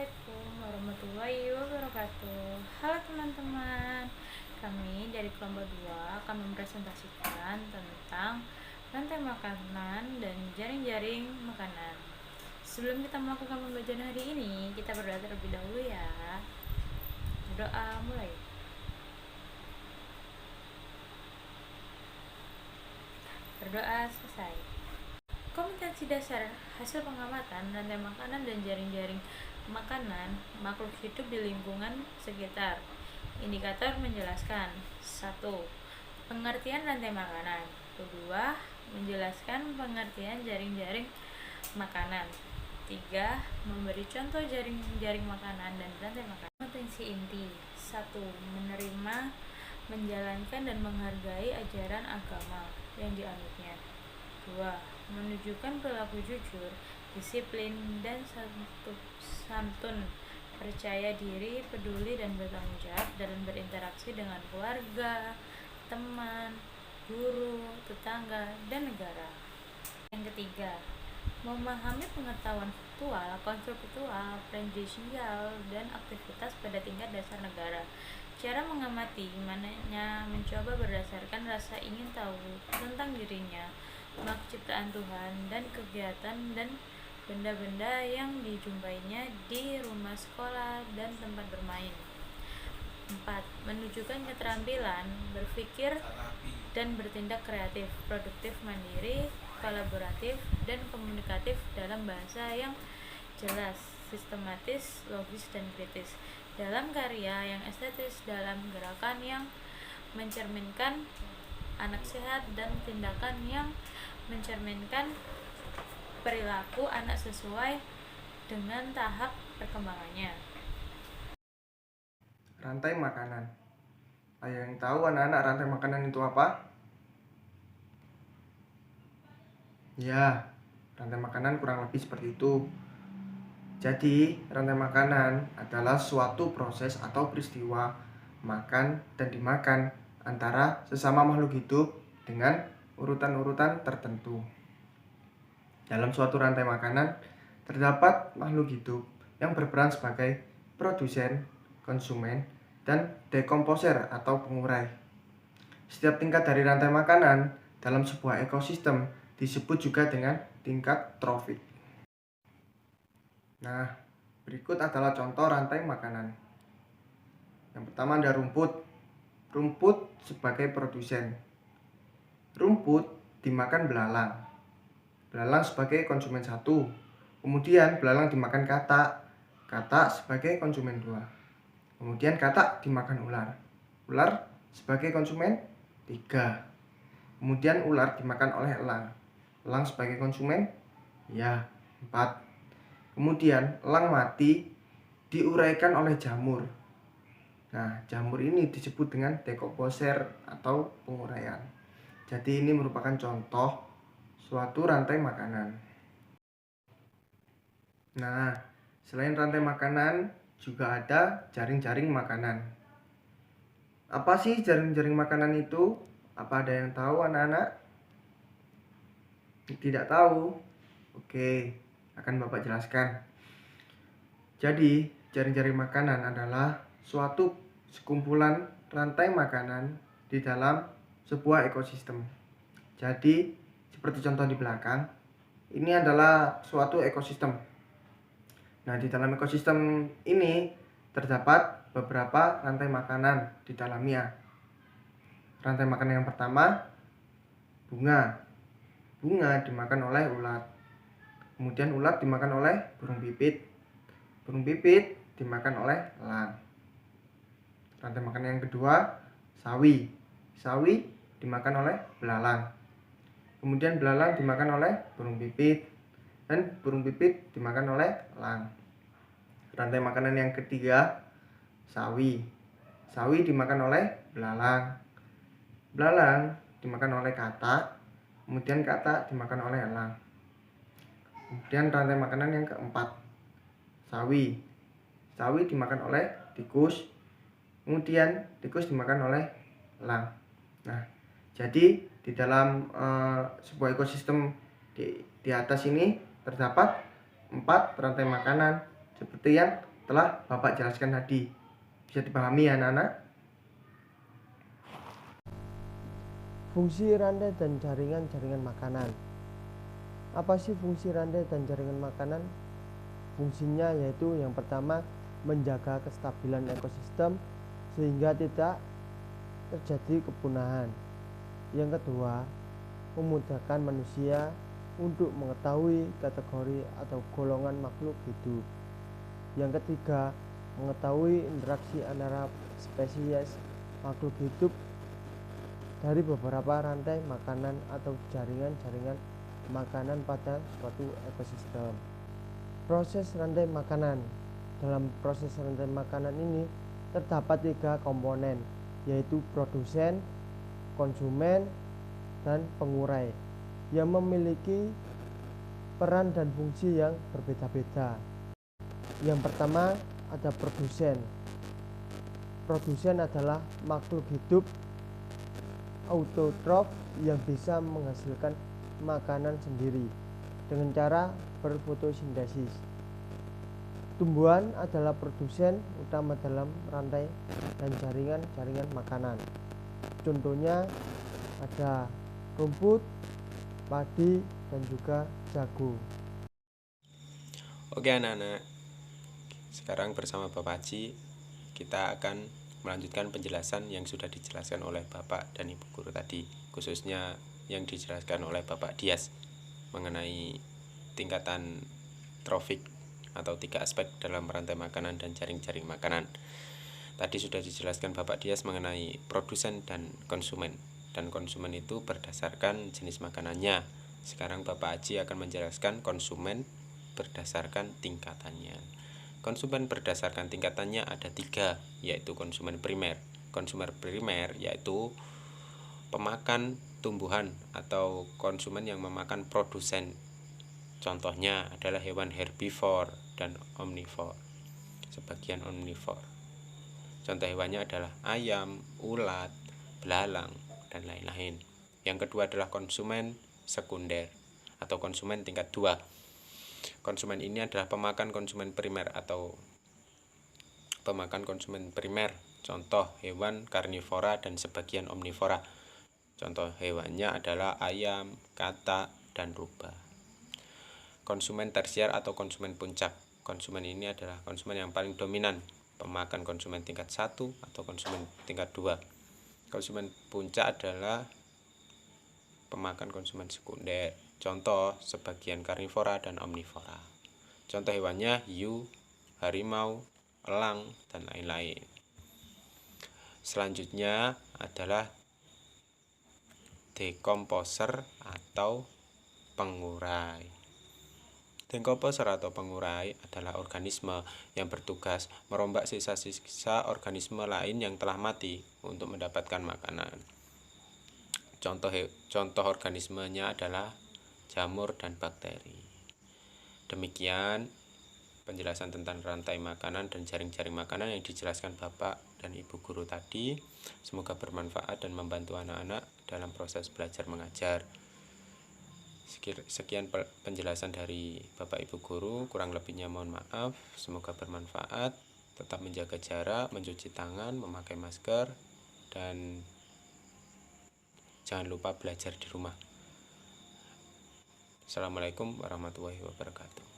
Assalamualaikum warahmatullahi wabarakatuh. Halo teman-teman, kami dari kelompok 2 akan mempresentasikan tentang rantai makanan dan jaring-jaring makanan. Sebelum kita melakukan pembelajaran hari ini, kita berdoa terlebih dahulu ya. Berdoa mulai. Berdoa selesai. Kompetensi dasar hasil pengamatan rantai makanan dan jaring-jaring makanan makhluk hidup di lingkungan sekitar. Indikator menjelaskan 1. Pengertian rantai makanan. 2. Menjelaskan pengertian jaring-jaring makanan. 3. Memberi contoh jaring-jaring makanan dan rantai makanan. Kompetensi inti 1. Menerima, menjalankan dan menghargai ajaran agama yang dianutnya. 2. Menunjukkan perilaku jujur, disiplin, dan santun, percaya diri, peduli, dan bertanggung jawab dalam berinteraksi dengan keluarga, teman, guru, tetangga, dan negara. Yang ketiga, memahami pengetahuan faktual, konseptual, prejudisial, dan aktivitas pada tingkat dasar negara. Cara mengamati, mananya mencoba berdasarkan rasa ingin tahu tentang dirinya, makhluk ciptaan Tuhan, dan kegiatan dan benda-benda yang dijumpainya di rumah sekolah dan tempat bermain. 4. Menunjukkan keterampilan berpikir dan bertindak kreatif, produktif, mandiri, kolaboratif, dan komunikatif dalam bahasa yang jelas, sistematis, logis, dan kritis, dalam karya yang estetis, dalam gerakan yang mencerminkan anak sehat, dan tindakan yang mencerminkan perilaku anak sesuai dengan tahap perkembangannya. Rantai makanan. Ada yang tahu anak-anak rantai makanan itu apa? Ya, rantai makanan kurang lebih seperti itu. Jadi, rantai makanan adalah suatu proses atau peristiwa makan dan dimakan antara sesama makhluk hidup dengan urutan-urutan tertentu. Dalam suatu rantai makanan, terdapat makhluk hidup yang berperan sebagai produsen, konsumen, dan dekomposer atau pengurai. Setiap tingkat dari rantai makanan dalam sebuah ekosistem disebut juga dengan tingkat trofik. Nah, berikut adalah contoh rantai makanan. Yang pertama ada rumput. Rumput sebagai produsen. Rumput dimakan belalang. Belalang sebagai konsumen 1. Kemudian belalang dimakan katak. Katak sebagai konsumen 2. Kemudian katak dimakan ular. Ular sebagai konsumen 3. Kemudian ular dimakan oleh elang. Elang sebagai konsumen 4. Kemudian elang mati diuraikan oleh jamur. Nah, jamur ini disebut dengan dekomposer atau penguraian. Jadi ini merupakan contoh suatu rantai makanan. Nah, selain rantai makanan juga ada jaring-jaring makanan. Apa sih jaring-jaring makanan itu? Apa ada yang tahu anak-anak? Tidak tahu? Oke, akan Bapak jelaskan. Jadi, jaring-jaring makanan adalah suatu sekumpulan rantai makanan di dalam sebuah ekosistem. Jadi, seperti contoh di belakang, ini adalah suatu ekosistem. Nah, di dalam ekosistem ini terdapat beberapa rantai makanan di dalamnya. Rantai makanan yang pertama, bunga. Bunga dimakan oleh ulat. Kemudian ulat dimakan oleh burung pipit. Burung pipit dimakan oleh elang. Rantai makanan yang kedua, sawi. Sawi dimakan oleh belalang. Kemudian belalang dimakan oleh burung pipit. Dan burung pipit dimakan oleh elang. Rantai makanan yang ketiga, sawi. Sawi dimakan oleh belalang. Belalang dimakan oleh katak. Kemudian katak dimakan oleh elang. Kemudian rantai makanan yang keempat, sawi. Sawi dimakan oleh tikus. Kemudian tikus dimakan oleh elang. Nah, jadi di dalam sebuah ekosistem di atas ini terdapat 4 rantai makanan seperti yang telah Bapak jelaskan tadi. Bisa dipahami ya anak-anak? Fungsi rantai dan jaringan makanan. Apa sih fungsi rantai dan jaringan makanan? Fungsinya yaitu yang pertama, menjaga kestabilan ekosistem sehingga tidak terjadi kepunahan. Yang kedua, memudahkan manusia untuk mengetahui kategori atau golongan makhluk hidup. Yang ketiga, mengetahui interaksi antara spesies makhluk hidup dari beberapa rantai makanan atau jaringan-jaringan makanan pada suatu ekosistem. Proses rantai makanan. Dalam proses rantai makanan ini terdapat 3 komponen, yaitu produsen, konsumen, dan pengurai, yang memiliki peran dan fungsi yang berbeda-beda. Yang pertama ada produsen. Produsen adalah makhluk hidup autotrof yang bisa menghasilkan makanan sendiri dengan cara berfotosintesis. Tumbuhan adalah produsen utama dalam rantai dan jaringan makanan. Contohnya ada rumput, padi, dan juga jagung. Oke anak-anak, sekarang bersama Bapak Haji kita akan melanjutkan penjelasan yang sudah dijelaskan oleh Bapak dan Ibu Guru tadi, khususnya yang dijelaskan oleh Bapak Dias mengenai tingkatan trofik atau 3 aspek dalam rantai makanan dan jaring-jaring makanan. Tadi sudah dijelaskan Bapak Dias mengenai produsen dan konsumen, dan konsumen itu berdasarkan jenis makanannya. Sekarang Bapak Haji akan menjelaskan konsumen berdasarkan tingkatannya. Konsumen berdasarkan tingkatannya ada 3, yaitu konsumen primer. Konsumen primer yaitu pemakan tumbuhan atau konsumen yang memakan produsen. Contohnya adalah hewan herbivore dan omnivore, sebagian omnivore. Contoh hewannya adalah ayam, ulat, belalang, dan lain-lain. Yang kedua adalah konsumen sekunder atau konsumen tingkat 2. Konsumen ini adalah pemakan konsumen primer atau pemakan konsumen primer. Contoh hewan karnivora dan sebagian omnivora. Contoh hewannya adalah ayam, katak, dan rubah. Konsumen tersier atau konsumen puncak. Konsumen ini adalah konsumen yang paling dominan, pemakan konsumen tingkat 1 atau konsumen tingkat 2. Konsumen puncak adalah pemakan konsumen sekunder. Contoh sebagian karnivora dan omnivora. Contoh hewannya hiu, harimau, elang, dan lain-lain. Selanjutnya adalah decomposer atau pengurai. Decomposer atau pengurai adalah organisme yang bertugas merombak sisa-sisa organisme lain yang telah mati untuk mendapatkan makanan. Contoh organismenya adalah jamur dan bakteri. Demikian penjelasan tentang rantai makanan dan jaring-jaring makanan yang dijelaskan Bapak dan Ibu Guru tadi. Semoga bermanfaat dan membantu anak-anak dalam proses belajar mengajar. Sekian penjelasan dari Bapak Ibu Guru, kurang lebihnya mohon maaf. Semoga bermanfaat. Tetap menjaga jarak, mencuci tangan, memakai masker, dan jangan lupa belajar di rumah. Assalamualaikum warahmatullahi wabarakatuh.